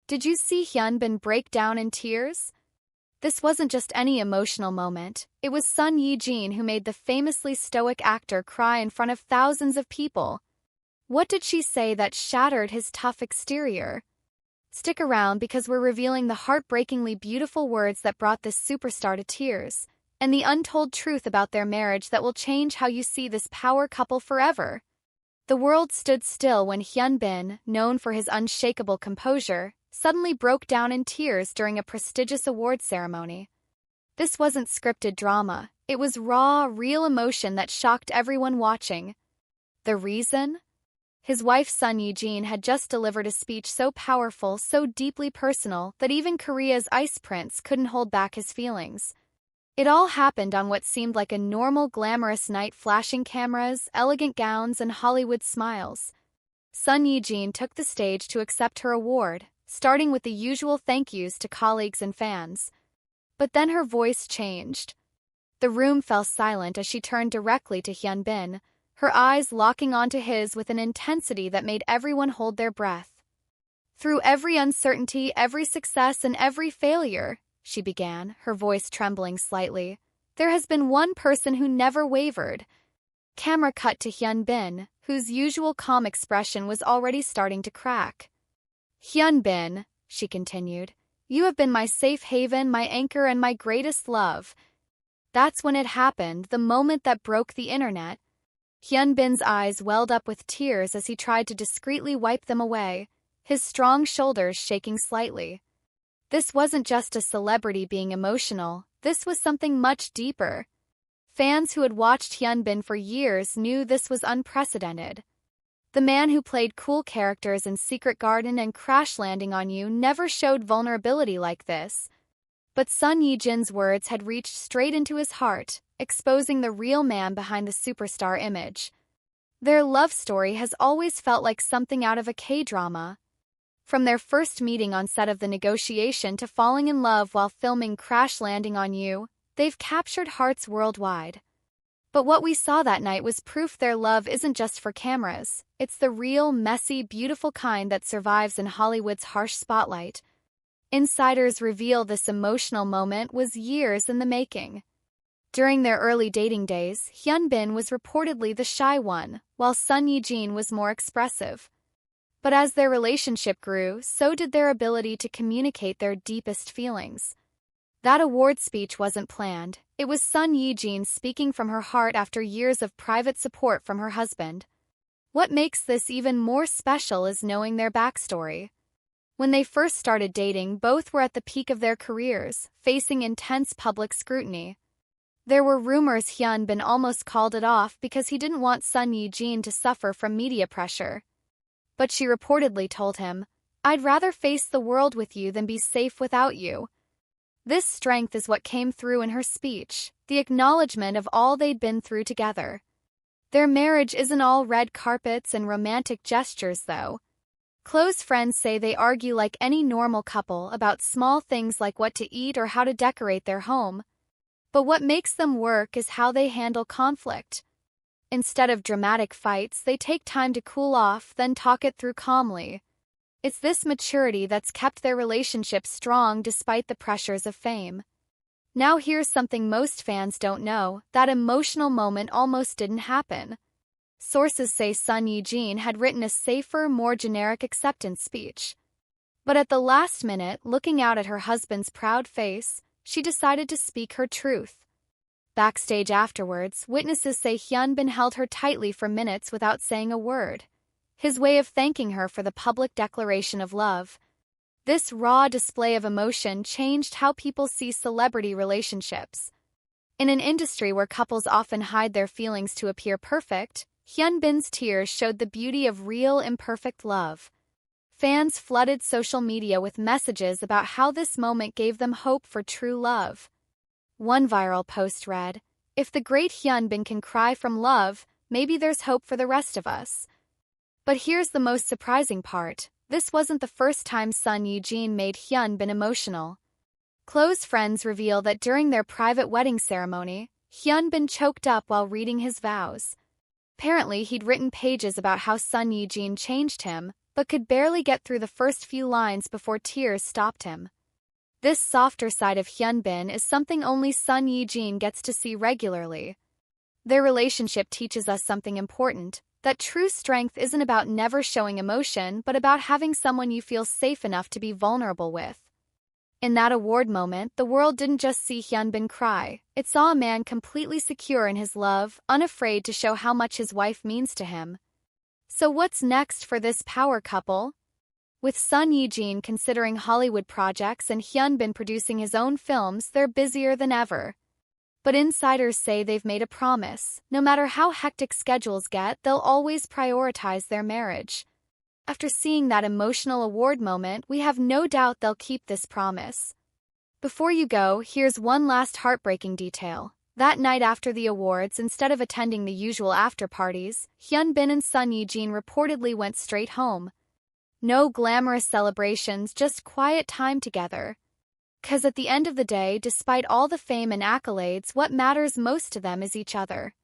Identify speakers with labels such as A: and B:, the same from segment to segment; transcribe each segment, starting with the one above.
A: Did you see Hyun break down in tears? This wasn't just any emotional moment. It was Son Ye Jin who made the famously stoic actor cry in front of thousands of people. What did she say that shattered his tough exterior? Stick around because we're revealing the heartbreakingly beautiful words that brought this superstar to tears, and the untold truth about their marriage that will change how you see this power couple forever. The world stood still when Hyun, known for his unshakable composure, suddenly broke down in tears during a prestigious award ceremony. This wasn't scripted drama. It was raw, real emotion that shocked everyone watching. The reason? His wife Son Ye Jin had just delivered a speech so powerful, so deeply personal, that even Korea's ice prince couldn't hold back his feelings. It all happened on what seemed like a normal, glamorous night: flashing cameras, elegant gowns, and Hollywood smiles. Son Ye Jin took the stage to accept her award, starting with the usual thank yous to colleagues and fans. But then her voice changed. The room fell silent as she turned directly to Hyun, her eyes locking onto his with an intensity that made everyone hold their breath. "Through every uncertainty, every success, and every failure," she began, her voice trembling slightly, "there has been one person who never wavered." Camera cut to Hyun, whose usual calm expression was already starting to crack. "Hyun," she continued, "you have been my safe haven, my anchor, and my greatest love." That's when it happened, the moment that broke the internet. Hyun's eyes welled up with tears as he tried to discreetly wipe them away, his strong shoulders shaking slightly. This wasn't just a celebrity being emotional, this was something much deeper. Fans who had watched Hyun for years knew this was unprecedented. The man who played cool characters in Secret Garden and Crash Landing on You never showed vulnerability like this. But Son Ye Jin's words had reached straight into his heart, exposing the real man behind the superstar image. Their love story has always felt like something out of a K-drama. From their first meeting on set of The Negotiation to falling in love while filming Crash Landing on You, they've captured hearts worldwide. But what we saw that night was proof their love isn't just for cameras. It's the real, messy, beautiful kind that survives in Hollywood's harsh spotlight. Insiders reveal this emotional moment was years in the making. During their early dating days, Hyun was reportedly the shy one, while Son Ye Jin was more expressive. But as their relationship grew, so did their ability to communicate their deepest feelings. That award speech wasn't planned. It was Son Ye Jin speaking from her heart after years of private support from her husband. What makes this even more special is knowing their backstory. When they first started dating, both were at the peak of their careers, facing intense public scrutiny. There were rumors Hyun almost called it off because he didn't want Son Ye Jin to suffer from media pressure. But she reportedly told him, "I'd rather face the world with you than be safe without you." This strength is what came through in her speech, the acknowledgement of all they'd been through together. Their marriage isn't all red carpets and romantic gestures, though. Close friends say they argue like any normal couple about small things like what to eat or how to decorate their home. But what makes them work is how they handle conflict. Instead of dramatic fights, they take time to cool off, then talk it through calmly. It's this maturity that's kept their relationship strong despite the pressures of fame. Now here's something most fans don't know: that emotional moment almost didn't happen. Sources say Son Ye Jin had written a safer, more generic acceptance speech. But at the last minute, looking out at her husband's proud face, she decided to speak her truth. Backstage afterwards, witnesses say Hyun held her tightly for minutes without saying a word, his way of thanking her for the public declaration of love. This raw display of emotion changed how people see celebrity relationships. In an industry where couples often hide their feelings to appear perfect, Hyun's tears showed the beauty of real, imperfect love. Fans flooded social media with messages about how this moment gave them hope for true love. One viral post read, "If the great Hyun can cry from love, maybe there's hope for the rest of us." But here's the most surprising part: this wasn't the first time Son Ye Jin made Hyun emotional. Close friends reveal that during their private wedding ceremony, Hyun choked up while reading his vows. Apparently, he'd written pages about how Son Ye Jin changed him, but could barely get through the first few lines before tears stopped him. This softer side of Hyun is something only Son Ye Jin gets to see regularly. Their relationship teaches us something important, that true strength isn't about never showing emotion but about having someone you feel safe enough to be vulnerable with. In that award moment, the world didn't just see Hyun cry, it saw a man completely secure in his love, unafraid to show how much his wife means to him. So what's next for this power couple? With Son Ye Jin considering Hollywood projects and Hyun producing his own films, they're busier than ever. But insiders say they've made a promise. No matter how hectic schedules get, they'll always prioritize their marriage. After seeing that emotional award moment, we have no doubt they'll keep this promise. Before you go, here's one last heartbreaking detail. That night after the awards, instead of attending the usual after-parties, Hyun and Son Ye Jin reportedly went straight home. No glamorous celebrations, just quiet time together. 'Cause at the end of the day, despite all the fame and accolades, what matters most to them is each other.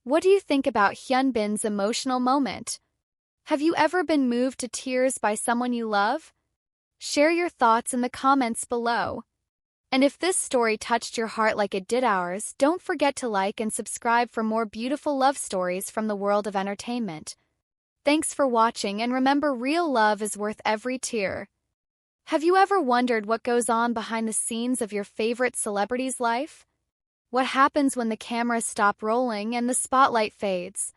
A: What do you think about Hyun's emotional moment? Have you ever been moved to tears by someone you love? Share your thoughts in the comments below. And if this story touched your heart like it did ours, don't forget to like and subscribe for more beautiful love stories from the world of entertainment. Thanks for watching, and remember, real love is worth every tear. Have you ever wondered what goes on behind the scenes of your favorite celebrity's life? What happens when the cameras stop rolling and the spotlight fades?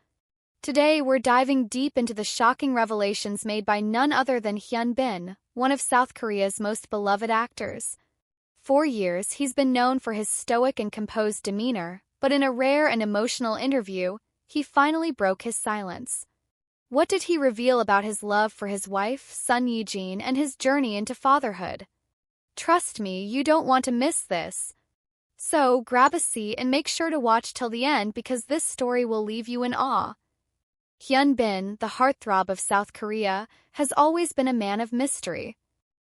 A: Today, we're diving deep into the shocking revelations made by none other than Hyun, one of South Korea's most beloved actors. For years, he's been known for his stoic and composed demeanor, but in a rare and emotional interview, he finally broke his silence. What did he reveal about his love for his wife, Son Ye Jin, and his journey into fatherhood? Trust me, you don't want to miss this. So, grab a seat and make sure to watch till the end, because this story will leave you in awe. Hyun, the heartthrob of South Korea, has always been a man of mystery.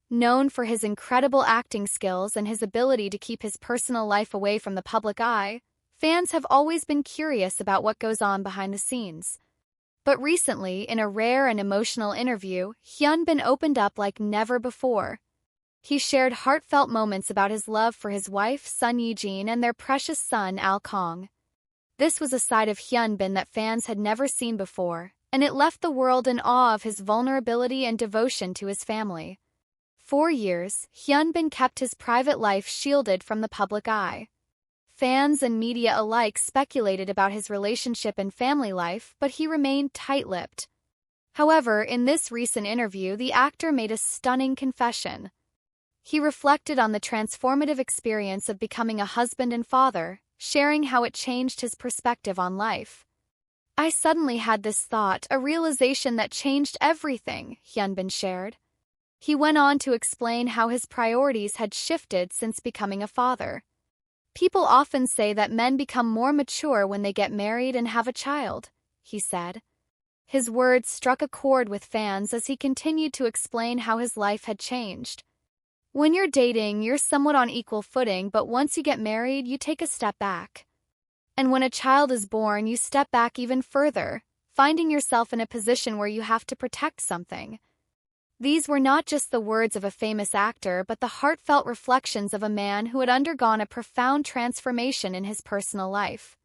A: Known for his incredible acting skills and his ability to keep his personal life away from the public eye, fans have always been curious about what goes on behind the scenes. But recently, in a rare and emotional interview, Hyun opened up like never before. He shared heartfelt moments about his love for his wife, Son Ye Jin, and their precious son, Kong. This was a side of Hyun that fans had never seen before, and it left the world in awe of his vulnerability and devotion to his family. For years, Hyun kept his private life shielded from the public eye. Fans and media alike speculated about his relationship and family life, but he remained tight-lipped. However, in this recent interview, the actor made a stunning confession. He reflected on the transformative experience of becoming a husband and father, sharing how it changed his perspective on life. "I suddenly had this thought, a realization that changed everything," Hyun shared. He went on to explain how his priorities had shifted since becoming a father. "People often say that men become more mature when they get married and have a child," he said. His words struck a chord with fans as he continued to explain how his life had changed. "When you're dating, you're somewhat on equal footing, but once you get married, you take a step back. And when a child is born, you step back even further, finding yourself in a position where you have to protect something." These were not just the words of a famous actor, but the heartfelt reflections of a man who had undergone a profound transformation in his personal life.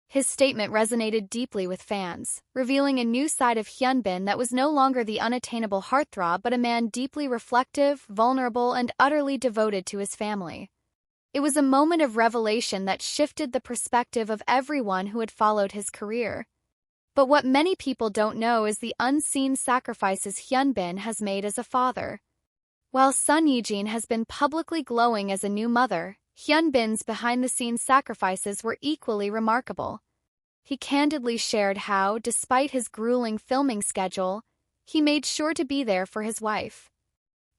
A: His statement resonated deeply with fans, revealing a new side of Hyun that was no longer the unattainable heartthrob but a man deeply reflective, vulnerable, and utterly devoted to his family. It was a moment of revelation that shifted the perspective of everyone who had followed his career. But what many people don't know is the unseen sacrifices Hyun has made as a father. While Son Ye Jin has been publicly glowing as a new mother, Hyun's behind-the-scenes sacrifices were equally remarkable. He candidly shared how, despite his grueling filming schedule, he made sure to be there for his wife.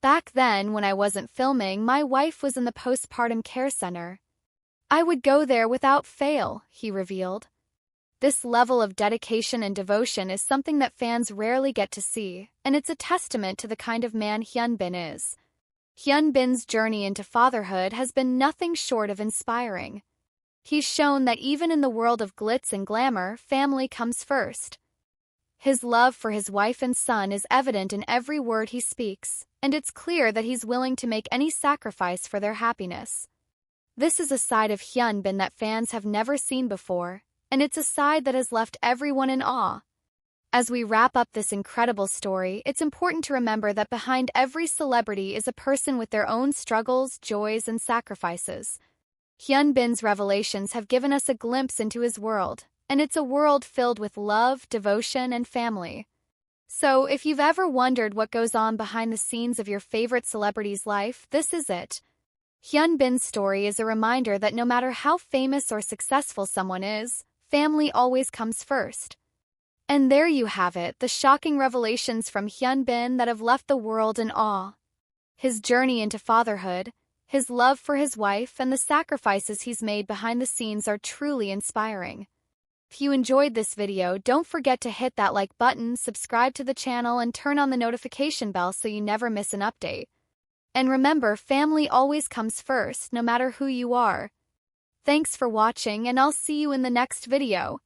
A: "Back then, when I wasn't filming, my wife was in the postpartum care center. I would go there without fail," he revealed. This level of dedication and devotion is something that fans rarely get to see, and it's a testament to the kind of man Hyun is. Hyun's journey into fatherhood has been nothing short of inspiring. He's shown that even in the world of glitz and glamour, family comes first. His love for his wife and son is evident in every word he speaks, and it's clear that he's willing to make any sacrifice for their happiness. This is a side of Hyun Bin that fans have never seen before, and it's a side that has left everyone in awe. As we wrap up this incredible story, it's important to remember that behind every celebrity is a person with their own struggles, joys, and sacrifices. Hyun Bin's revelations have given us a glimpse into his world, and it's a world filled with love, devotion, and family. So, if you've ever wondered what goes on behind the scenes of your favorite celebrity's life, this is it. Hyun Bin's story is a reminder that no matter how famous or successful someone is, family always comes first. And there you have it, the shocking revelations from Hyun Bin that have left the world in awe. His journey into fatherhood, his love for his wife, and the sacrifices he's made behind the scenes are truly inspiring. If you enjoyed this video, don't forget to hit that like button, subscribe to the channel, and turn on the notification bell so you never miss an update. And remember, family always comes first, no matter who you are. Thanks for watching, and I'll see you in the next video.